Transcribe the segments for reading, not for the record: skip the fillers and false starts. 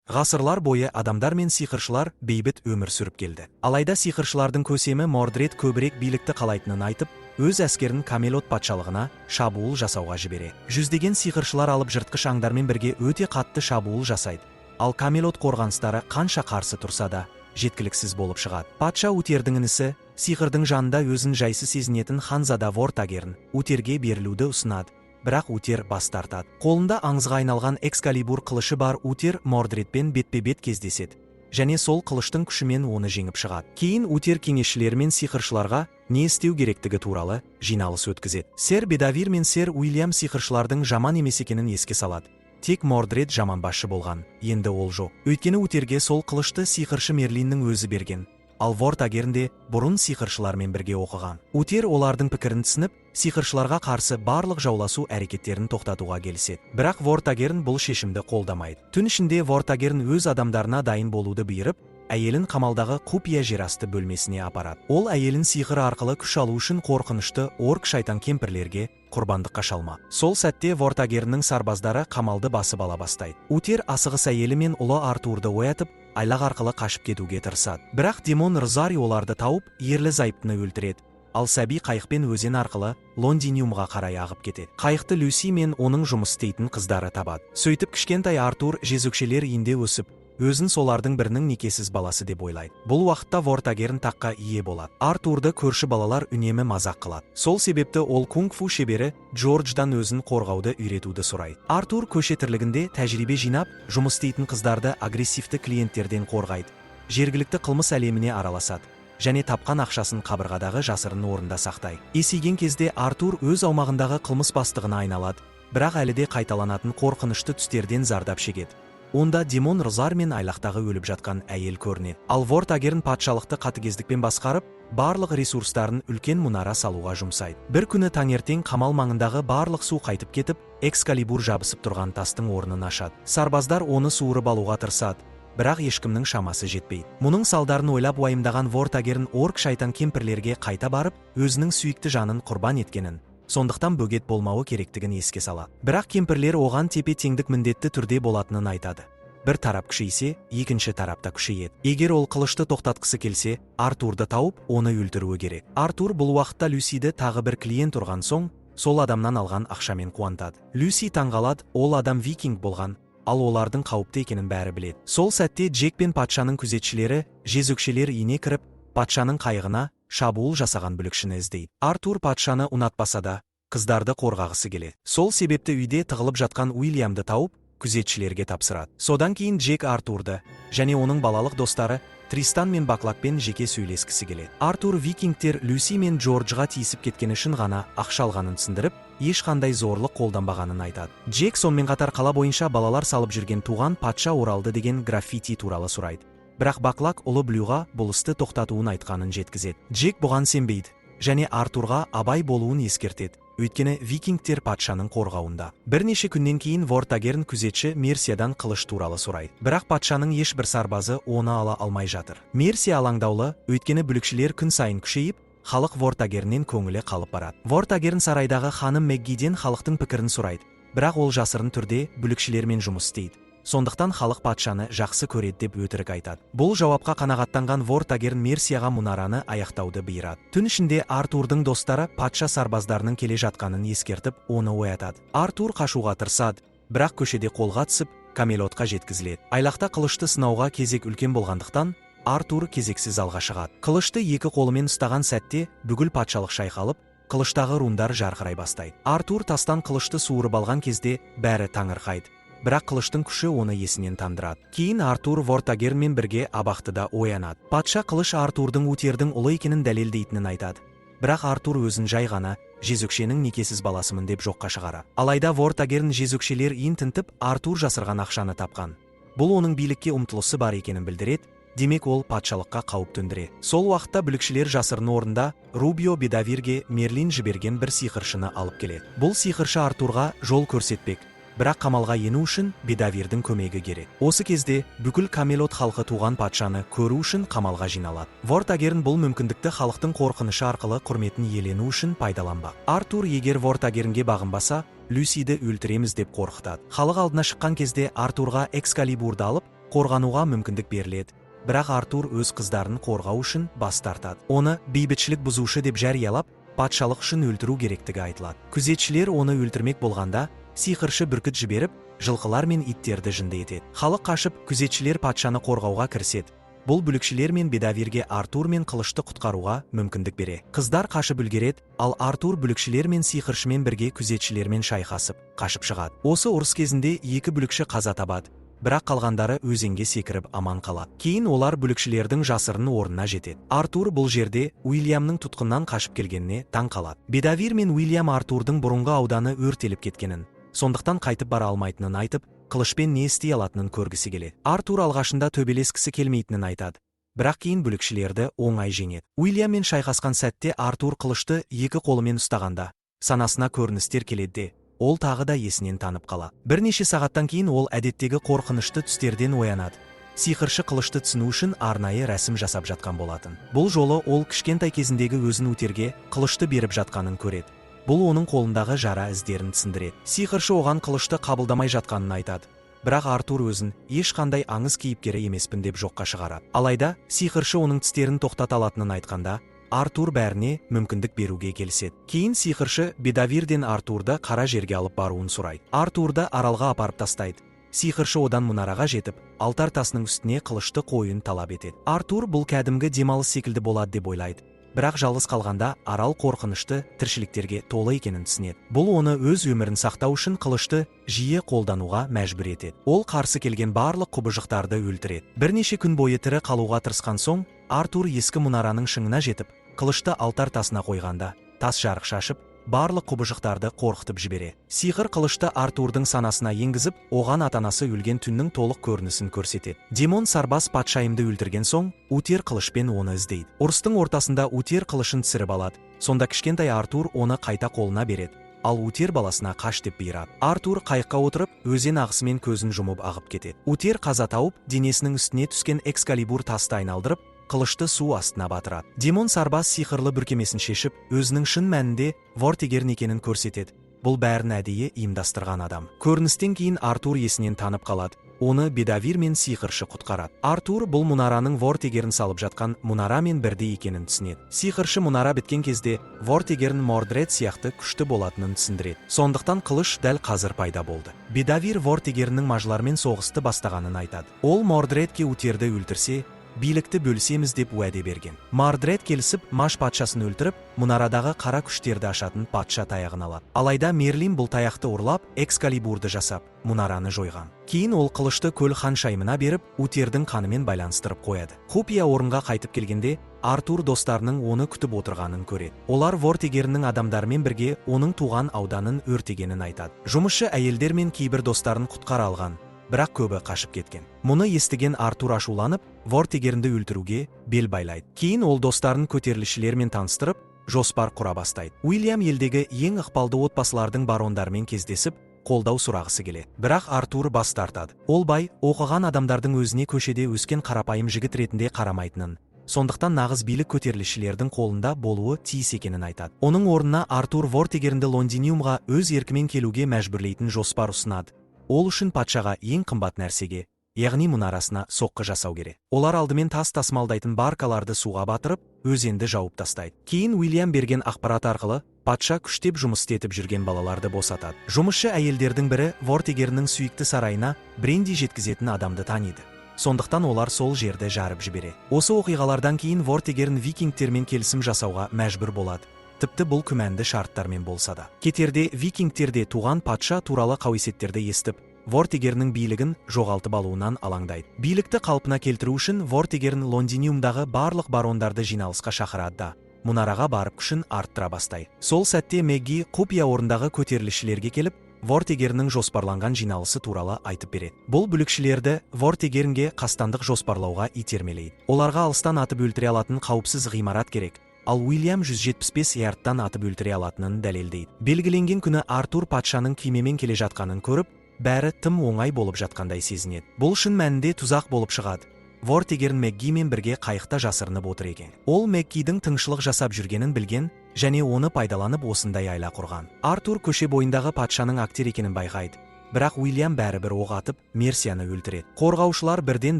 Ғасырлар бойы адамдар мен сиқыршылар бейбіт өмір сүріп келді. Алайда сиқыршылардың көсемі Мордред көбірек билікті қалайтынын айтып, өз әскерін Камелот патшалығына шабуыл жасауға жібереді. Жүздеген сиқыршылар алып жыртқыш аңдармен бірге өте қатты шабуыл жасайды. Ал Камелот қорғаныстары қанша қарсы тұрса да, жеткіліксіз болып шығады. Патша Утердің інісі, сиқырдың жанында өзін жайсыз сезінетін ханзада Вортагерн, Утерге берілуді ұсынады. Бірақ Утер бас тартады. Қолында аңызға айналған Экскалибур қылышы бар Утер Мордредпен бетпе-бет кездеседі. Және сол қылыштың күшімен оны жеңіп шығады. Кейін Утер кеңесшілер мен сиқыршыларға не істеу керектігі туралы жиналыс өткізеді. Сэр Бедавир мен сэр Уильям сиқыршылардың жаман емес екенін еске салады. Тек Мордред жаман басшы болған, енді ол жоқ. Өйткені Утерге сол қылышты сиқыршы Мерлиннің өзі берген. Ал Вортагерн де бұрын сиқыршылармен бірге оқыған. Утер олардың пікірін түсініп, сиқыршыларға қарсы барлық жауласу әрекеттерін тоқтатуға келіседі. Бірақ Вортагерн бұл шешімді қолдамайды. Түн ішінде Вортагерн өз адамдарына дайын болуды бұйырып, әйелін қамалдағы құпия жерасты бөлмесіне апарады. Ол әйелін сиқыры арқылы күш алу үшін қорқынышты орк шайтан кемпірлерге құрбандыққа шалмақ. Сол сәтте Вортагерннің сарбаздары қамалды басып ала бастайды. Утер асығыс әйелі мен ұлы Артурды оятып, айлақ арқылы қашып кетуге тырысады. Бірақ Демон Рзари оларды тауып, ерлі зайыптыны өлтіреді. Ал сәби қайықпен өзен арқылы Лондиниумға қарай ағып кетеді. Қайықты Люси мен оның жұмыс істейтін қыздары табады. Сөйтіп кішкентай Артур жезөкшелер үйінде өсіп, өзін солардың бірінің некесіз баласы деп ойлайды. Бұл уақытта Вортагерн таққа ие болады. Артурды көрші балалар үнемі мазақ қылады. Сол себепті ол кунг-фу шебері Джордждан өзін қорғауды үйретуді сұрайды. Артур көше тірлігінде тәжірибе жинап, жұмыс істейтін қыздарды агрессивті клиенттерден қорғайды. Жергілікті қылмыс әлеміне араласады. Және тапқан ақшасын қабырғадағы жасырын орында сақтайды. Есейген кезде Артур өз аумағындағы қылмыс бастығына айналады, бірақ әлі де қайталанатын қорқынышты түстерден зардап шегеді. Онда Демон Рзар мен айлақтағы өліп жатқан әйел көрінеді. Ал Вортагерн патшалықты қатыгездікпен басқарып, барлық ресурстарын үлкен мұнара салуға жұмсайды. Бір күні таңертең қамал маңындағы барлық су қайтып кетіп, Экскалибур жабысып тұрған тастың орнын ашады. Сарбаздар оны суырып алуға тырысады, бірақ ешкімнің шамасы жетпейді. Мұның салдарын ойлап уайымдаған Вортагерн орк шайтан кемпірлерге қайта барып, өзінің сүйікті жанын құрбан еткенін, сондықтан бөгет болмауы керектігін еске салады. Бірақ кемпірлер оған тепе-теңдік міндетті түрде болатынын айтады. Бір тарап күшейсе, екінші тарапта күшейеді. Егер ол қылышты тоқтатқысы келсе, Артурды тауып, оны өлтіруі керек. Артур бұл уақытта Люсиді тағы бір клиент ұрған соң, сол адамнан алған ақшамен қуантады. Люси таңғалады, ол адам викинг болған, ал олардың қауіпті екенін бәрі біледі. Сол сәтте Джек пен патшаның күзетшілері, жезөкшелер үйіне кіріп, патшаның қайығына шабуыл жасаған бүлікшіні іздейді. Артур патшаны ұнатпаса да, қыздарды қорғағысы келеді. Сол себепті үйде тығылып жатқан Уильямды тауып, күзетшілерге тапсырады. Содан кейін Джек Артурды және оның балалық достары Тристан мен Баклакпен жеке сөйлескісі келеді. Артур викингтер Люси мен Джорджға тиісіп кеткені үшін ғана ақша алғанын түсіндіріп, ешқандай зорлық қолданбағанын айтады. Джек сонымен қатар қала бойынша балалар салып жүрген туған патша оралды деген граффити туралы сұрайды. Бірақ Баклак ұлы Блюға бұл істі тоқтатуын айтқанын жеткізеді. Джек бұған сенбейді және Артурға абай болуын ескертеді. Өйткені викингтер патшаның қорғауында. Бірнеше күннен кейін Вортагерн күзетші Мерсиядан қылыш туралы сұрайды. Бірақ патшаның ешбір сарбазы оны ала алмай жатыр. Мерсия алаңдаулы, өйткені бүлікшілер күн сайын күшейіп, халық Вортагерннен көңілі қалып барады. Вортагерн сарайдағы ханым Мэггиден халықтың пікірін сұрайды. Бірақ ол жасырын түрде бүлікшілермен жұмыс істейді. Сондықтан халық патшаны жақсы көреді деп өтірік айтады. Бұл жауапқа қанағаттанған Вортагерн Мерсияға мұнараны аяқтауды бұйырады. Түн ішінде Артурдың достары патша сарбаздарының келе жатқанын ескертіп, оны оятады. Артур қашуға тырысады, бірақ көшеде қолға түсіп, Камелотқа жеткізіледі. Айлақта қылышты сынауға кезек үлкен болғандықтан, Артур кезексіз алға шығады. Қылышты екі қолымен ұстаған сәтте бүкіл патшалық шайқалып, қылыштағы рундар жарқырай бастайды. Артур тастан қылышты суырып алған кезде бәрі таңырқайды. Бірақ қылыштың күші оны есінен тандырады. Кейін Артур Вортагернмен бірге абақтыда оянады. Патша қылыш Артурдың Утердің ұлы екенін дәлелдейтінін айтады. Бірақ Артур өзін жай ғана жезөкшенің некесіз баласымын деп жоққа шығарады. Алайда Вортагерн жезөкшелер үйін тінтіп, Артур жасырған ақшаны тапқан. Бұл оның билікке ұмтылысы бар екенін білдіреді. Демек ол патшалыққа қауіп төндіреді. Сол уақытта бүлікшілер жасырын орында Рубио Бедавирге Мерлин жіберген бір сиқыршыны алып келеді. Бұл сиқыршы Артурға жол көрсетпек. Бірақ қамалға ену үшін Бедавирдің көмегі керек. Осы кезде бүкіл Камелот халқы туған патшаны көру үшін қамалға жиналады. Вортагерн бұл мүмкіндікті халықтың қорқынышы арқылы құрметін иелену үшін пайдаланбақ. Артур егер Вортагернге бағынбаса, Люсиді өлтіреміз деп қорқытады. Халық алдына шыққан кезде Артурға Экскалибурды алып, қорғануға мүмкіндік беріледі. Бірақ Артур өз қыздарын қорғау үшін бас тартады. Оны бейбітшілік бұзушы деп жариялап, патшалық үшін өлтіру керектігі айтылады. Күзетшілер оны өлтірмек болғанда, сиқыршы бүркіт жіберіп, жылқылар мен иттерді жынды етеді. Халық қашып, күзетшілер патшаны қорғауға кіріседі. Бұл бүлікшілер мен Бедавирге Артур мен қылышты құтқаруға мүмкіндік бере. Қыздар қашып үлгереді, ал Артур бүлікшілер мен сиқыршымен бірге күзетшілермен шайқасып, қашып шығады. Осы ұрыс кезінде екі бүлікші қаза табады. Бірақ қалғандары өзенге секіріп аман қалады. Кейін олар бүлікшілердің жасырын орнына жетеді. Артур бұл жерде Уильямның тұтқыннан қашып келгеніне таң қалады. Бедавир мен Уильям Артурдың бұрынғы ауданы өртеліп кеткенін, сондықтан қайтып бара алмайтынын айтып, қылышпен не істей алатынын көргісі келеді. Артур алғашында төбелескісі келмейтінін айтады. Бірақ кейін бүлікшілерді оңай жеңеді. Уильяммен шайқасқан сәтте Артур қылышты екі қолымен ұстағанда, санасына көріністер келеді. Ол тағы да есінен танып қалады. Бірнеше сағаттан кейін ол әдеттегі қорқынышты түстерден оянады. Сиқыршы қылышты түсіну үшін арнайы рәсім жасап жатқан болатын. Бұл жолы ол кішкентай кезіндегі өзін өтерге қылышты беріп жатқанын көреді. Бұл оның қолындағы жара іздерін түсіндіреді. Сиқыршы оған қылышты қабылдамай жатқанын айтады. Бірақ Артур өзін ешқандай аңыз кейіпкері емеспін деп жоққа шығарады. Алайда сиқыршы оның тістерін тоқтата алатынын айтқанда, Артур бәріне мүмкіндік беруге келіседі. Кейін сиқыршы Бедавирден Артурды қара жерге алып баруын сұрайды. Артурды аралға апарып тастайды. Сиқыршы одан мұнараға жетіп, алтар тасының үстіне қылышты қоюын талап етеді. Артур бұл кәдімгі демалыс секілді болады деп ойлайды. Бірақ жалғыз қалғанда арал қорқынышты тіршіліктерге толы екенін түсінеді. Бұл оны өз өмірін сақтау үшін қылышты жиі қолдануға мәжбүр етеді. Ол қарсы келген барлық құбыжықтарды өлтіреді. Бірнеше күн бойы тірі қалуға тырысқан соң, Артур ескі мұнараның шыңына жетіп, қылышты алтар тасына қойғанда, тас жарық шашып, барлық құбыжықтарды қорқытып жібереді. Сиқыр қылышты Артурдың санасына енгізіп, оған атанасы өлген түннің толық көрінісін көрсетеді. Демон сарбаз патшайымды өлтірген соң, Утер қылышпен оны іздейді. Ұрыстың ортасында Утер қылышын түсіріп алады. Сонда кішкентай Артур оны қайта қолына береді. Ал Утер баласына қаш деп бұйырады. Артур қайыққа отырып, өзен ағысымен көзін жұмып ағып кетеді. Утер қаза тауып, денесінің үстіне түскен Экскалибур тасты айналдырып, қылышты су астына батырады. Демон сарбаз сиқырлы бүркемесін шешіп, өзінің шын мәнінде Вортигерн екенін көрсетеді. Бұл бәрін әдейі ұйымдастырған адам. Көріністен кейін Артур есінен танып қалады. Оны Бедавир мен сиқыршы құтқарады. Артур бұл мұнараның Вортигерн салып жатқан мұнарамен бірдей екенін түсінеді. Сиқыршы мұнара біткен кезде Вортигерн Мордред сияқты күшті болатынын түсіндіреді. Сондықтан қылыш дәл қазір пайда болды. Бедавир Вортигерннің мажлармен соғысты бастағанын айтады. Ол Мордредке Утерді өлтірсе, билікті бөлсеміз деп уәде берген. Мордред келісіп, Маж патшасын өлтіріп, мұнарадағы қара күштерді ашатын патша таяғын алады. Алайда Мерлин бұл таяқты ұрлап, Экскалибурды жасап, мұнараны жойған. Кейін ол қылышты көл ханшайымына беріп, Утердің қанымен байланыстырып қояды. Хупия орынға қайтып келгенде, Артур достарының оны күтіп отырғанын көреді. Олар Вортигерннің адамдарымен бірге оның туған ауданын өртегенін айтады. Жұмысшы әйелдер мен кейбір достарын құтқара алған, бірақ көбі қашып кеткен. Мұны естіген Артур ашуланып, Вортигернді өлтіруге бел байлайды. Кейін ол достарын көтерілісшілермен таныстырып, жоспар құра бастайды. Уильям елдегі ең ықпалды отбасылардың барондарымен кездесіп, қолдау сұрағысы келеді. Бірақ Артур бас тартады. Ол бай, оқыған адамдардың өзіне көшеде өскен қарапайым жігіт ретінде қарамайтынын, сондықтан нағыз билік көтерілісшілердің қолында болуы тиіс екенін айтады. Оның орнына Артур Вортигернді Лондиниумға өз еркімен келуге мәжбүрлейтін жоспар ұсынады. Ол үшін патшаға ең қымбат нәрсеге, яғни мұнарасына соққы жасау керек. Олар алдымен тас тасымалдайтын баркаларды суға батырып, өзенді жауып тастайды. Кейін Уильям берген ақпарат арқылы патша күштеп жұмыс істетіп жүрген балаларды босатады. Жұмысшы әйелдердің бірі Вортигерннің сүйікті сарайына бренди жеткізетін адамды таниды. Сондықтан олар сол жерді жарып жібереді. Осы оқиғалардан кейін Вортигерн викингтермен келісім жасауға мәжбүр болады. Тіпті бұл күмәнді шарттармен болса да. Кетерде викингтерде туған патша туралы қауесеттерді естіп, Вортигерннің билігін жоғалтып алуынан алаңдайды. Билікті қалпына келтіру үшін Вортигерн Лондиниумдағы барлық барондарды жиналысқа шақырады да, мұнараға барып күшін арттыра бастайды. Сол сәтте Мэгги Хупия орындағы көтерілісшілерге келіп, Вортигерннің жоспарланған жиналысы туралы айтып береді. Бұл бүлікшілерді Вортигернге қастандық жоспарлауға итермелейді. Оларға алыстан атып өлтіре алатын қауіпсіз ғимарат керек. Ал Уильям 175 ярдтан атып өлтіре алатынын дәлелдейді. Белгіленген күні Артур патшаның күймемен келе жатқанын көріп, бәрі тым оңай болып жатқандай сезінеді. Бұл шын мәнінде тұзақ болып шығады. Вортигерн Мэггимен бірге қайықта жасырынып отыр екен. Ол Мэггидің тыңшылық жасап жүргенін білген және оны пайдаланып осындай айла құрған. Артур көше бойындағы патшаның актер екенін байқайды. бірақ Уильям бәрібір оқ атып, Мерсияны өлтіреді. Қорғаушылар бірден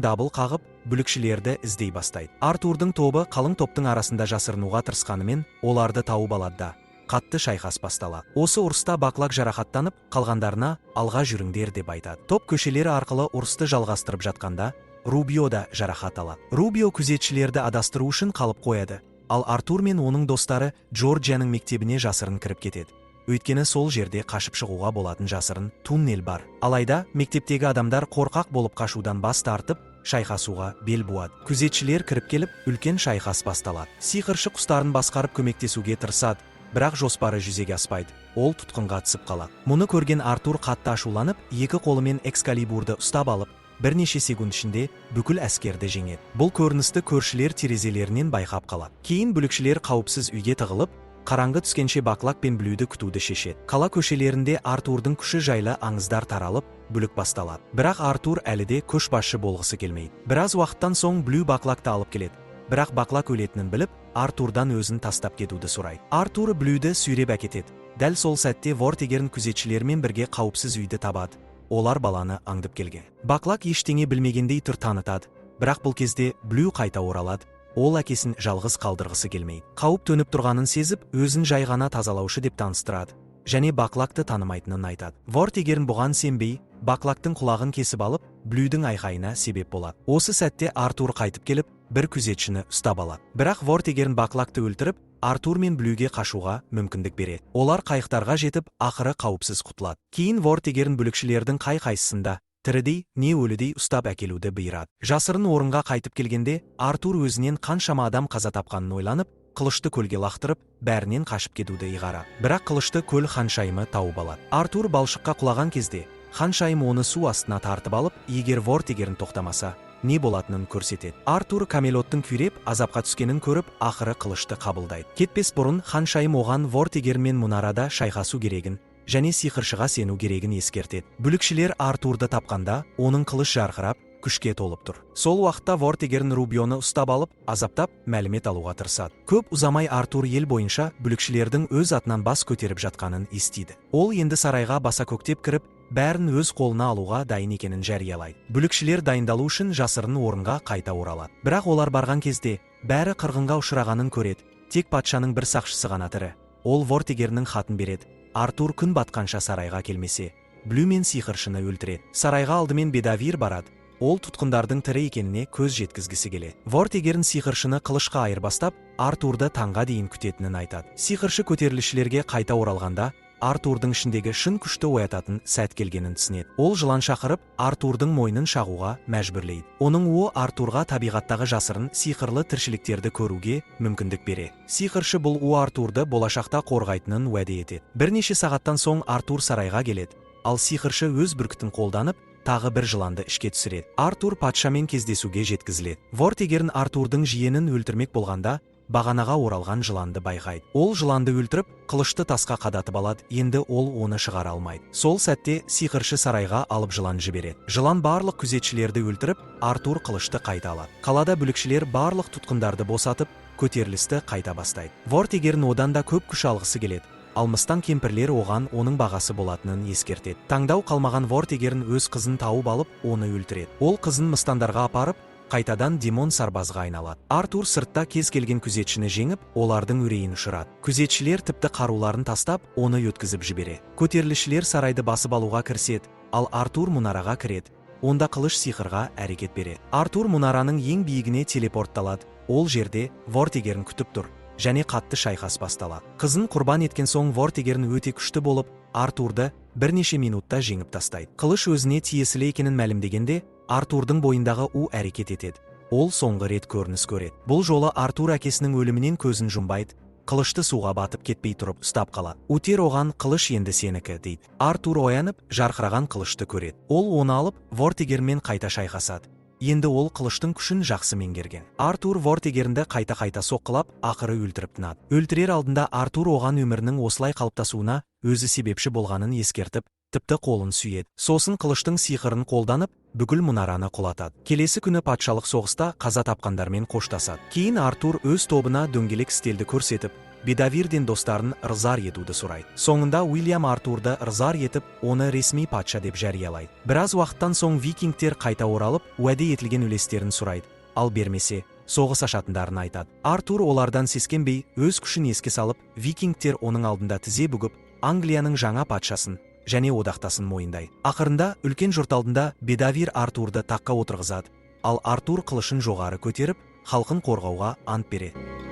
дабыл қағып, бүлікшілерді іздей бастайды. Артурдың тобы қалың топтың арасында жасырынуға тырысқанымен, оларды тауып алады да қатты шайқас басталады. Осы ұрыста Баклак жарақаттанып, қалғандарына алға жүріңдер деп айтады. Топ көшелері арқылы ұрысты жалғастырып жатқанда, Рубио да жарақат алады. Рубио күзетшілерді адастыру үшін қалып қояды, ал Артур мен оның достары Джорджияның мектебіне жасырын кіріп кетеді. Өйткені сол жерде қашып шығуға болатын жасырын туннель бар. Алайда мектептегі адамдар қорқақ болып қашудан бас тартып, шайқасуға бел буады. Күзетшілер кіріп келіп, үлкен шайқас басталады. Сиқыршы құстарын басқарып көмектесуге тырысады, бірақ жоспары жүзеге аспайды. Ол тұтқынға түсіп қалады. Мұны көрген Артур қатты ашуланып, екі қолымен Экскалибурды ұстап алып, бірнеше секунд ішінде бүкіл әскерді жеңеді. Бұл көріністі көршілер терезелерінен байқап қалады. Кейін бүлікшілер қауіпсіз үйге тығылып, қараңғы түскенше Баклак пен Блюді күтуді шешеді. Қала көшелерінде Артурдың күші жайлы аңыздар таралып, бүлік басталады. Бірақ Артур әлі де көшбасшы болғысы келмейді. Біраз уақыттан соң Блю Баклакты алып келеді. Бірақ Баклак өлетінін біліп, Артурдан өзін тастап кетуді сұрайды. Артур Блюді сүйреп әкетеді. Дәл сол сәтте Вортигерн күзетшілермен бірге қауіпсіз үйді табады. Олар баланы аңдып келген. Баклак ештеңе білмегендей түр танытады, бірақ бұл кезде Блю қайта оралады. Ол әкесін жалғыз қалдырғысы келмейді. Қауіп төніп тұрғанын сезіп, өзін жай ғана тазалаушы деп таныстырады, және Баклакты танымайтынын айтады. Вортигерн бұған сенбей, Баклактың құлағын кесіп алып, Блюдің айқайына себеп болады. Осы сәтте Артур қайтып келіп, бір күзетшіні ұстап алады. Бірақ Вортигерн Баклакты өлтіріп, Артур мен Блюге қашуға мүмкіндік береді. Олар қайықтарға жетіп, ақыры қауіпсіз құтылады. Кейін Вортигерн бүлікшілердің қай-қайсысында тірідей, не өлідей ұстап әкелуді бұйырады. Жасырын орынға қайтып келгенде, Артур өзінен қаншама адам қаза тапқанын ойланып, қылышты көлге лақтырып, бәрінен қашып кетуді ұйғарады. Бірақ қылышты көл Ханшайымы тауып алады. Артур балшыққа құлаған кезде, Ханшайым оны су астына тартып алып, егер Вортигерн тоқтамаса, не болатынын көрсетеді. Артур Камелоттың күйреп, азапқа түскенін көріп, ақыры қылышты қабылдайды. Кетпес бұрын Ханшайым оған Вортигерн мен мұнарада шайқасу керегін, және сиқыршыға сену керегін ескертеді. Бүлікшілер Артурды тапқанда, оның қылыш жарқырап, күшке толып тұр. Сол уақытта Вортигерн Рубионы ұстап алып, азаптап, мәлімет алуға тырысады. Көп ұзамай Артур ел бойынша бүлікшілердің өз атынан бас көтеріп жатқанын естиді. Ол енді сарайға баса көктеп кіріп, бәрін өз қолына алуға дайын екенін жариялайды. Бүлікшілер дайындалу үшін жасырын орынға қайта оралады. Бірақ олар барған кезде, бәрі қырғынға ұшырағанын көреді. Тек патшаның бір сақшысы ғана тірі. Ол Вортигерннің хатын береді. Артур күн батқанша сарайға келмесе, Блю мен сиқыршыны өлтіреді. Сарайға алдымен Бедавир барады. Ол тұтқындардың тірі екеніне көз жеткізгісі келеді. Вортигерн сиқыршыны қылышқа айырбастап, Артурды таңға дейін күтетінін айтады. Сиқыршы көтерілісшілерге қайта оралғанда, Артурдың ішіндегі шын күшті оятатын сәт келгенін түсінеді. Ол жылан шақырып, Артурдың мойнын шағуға мәжбүрлейді. Оның уы Артурға табиғаттағы жасырын сиқырлы тіршіліктерді көруге мүмкіндік береді. Сиқыршы бұл уы Артурды болашақта қорғайтынын уәде етеді. Бірнеше сағаттан соң Артур сарайға келеді, ал сиқыршы өз бүркітін қолданып, тағы бір жыланды ішке түсіреді. Артур патшамен кездесуге жеткізіледі. Вортигерн Артурдың жиенін өлтірмек болғанда, бағанаға оралған жыланды байқайды. Ол жыланды өлтіріп, қылышты тасқа қадатып алады, енді ол оны шығара алмайды. Сол сәтте сиқыршы сарайға алып жылан жібереді. Жылан барлық күзетшілерді өлтіріп, Артур қылышты қайта алады. Қалада бүлікшілер барлық тұтқындарды босатып, көтерілісті қайта бастайды. Вортигерн одан да көп күш алғысы келеді. Алмыстан кемпірлер оған оның бағасы болатынын ескертеді. Таңдау қалмаған Вортигерн өз қызын тауып алып, оны өлтіреді. Ол қызын мыстандарға апарып, қайтадан демон сарбазға айналады. Артур сыртта кез келген күзетшіні жеңіп, олардың үрейін ұшырады. Күзетшілер тіпті қаруларын тастап, оны өткізіп жібереді. Көтерілісшілер сарайды басып алуға кіріседі, ал Артур мұнараға кіреді. Онда қылыш сиқырға әрекет береді. Артур мұнараның ең биігіне телепортталады. Ол жерде Вортигерн күтіп тұр, және қатты шайқас басталады. Қызын құрбан еткен соң Вортигерн өте күшті болып, Артурды бірнеше минутта жеңіп тастайды. Қылыш өзіне тиесілі екенін мәлімдегенде, Артурдың бойындағы у әрекет етеді. Ол соңғы рет көрініс көреді. Бұл жолы Артур әкесінің өлімінен көзін жұмбайды, қылышты суға батып кетпей тұрып ұстап қалады. Утер оған қылыш енді сенікі дейді. Артур оянып, жарқыраған қылышты көреді. Ол оны алып, Вортигернмен қайта шайқасады. Енді ол қылыштың күшін жақсы меңгерген. Артур Вортигернді қайта-қайта соққылап, ақыры өлтіріп тынады. Өлтірер алдында Артур оған өмірінің осылай қалыптасуына өзі себепші болғанын ескертіп, тіпті қолын сүйеді. Сосын қылыштың сиқырын қолданып, бүкіл мұнараны құлатады. Келесі күні патшалық соғыста қаза тапқандармен қоштасады. Кейін Артур өз тобына дөңгелек стелді көрсетіп, Бедавирден достарын ырзар етуді сұрайды. Соңында Уильям Артурды ырзар етіп, оны ресми патша деп жариялайды. Біраз уақыттан соң викингтер қайта оралып, уәде етілген үлестерін сұрайды. Ал бермесе, соғыс ашатындарын айтады. Артур олардан сескенбей, өз күшін еске салып, викингтер оның алдында тізе бүгіп, Англияның жаңа патшасын және одақтасын мойындайды. Ақырында үлкен жұрт алдында Бедавир Артурды таққа отырғызады, ал Артур қылышын жоғары көтеріп, халқын қорғауға ант береді.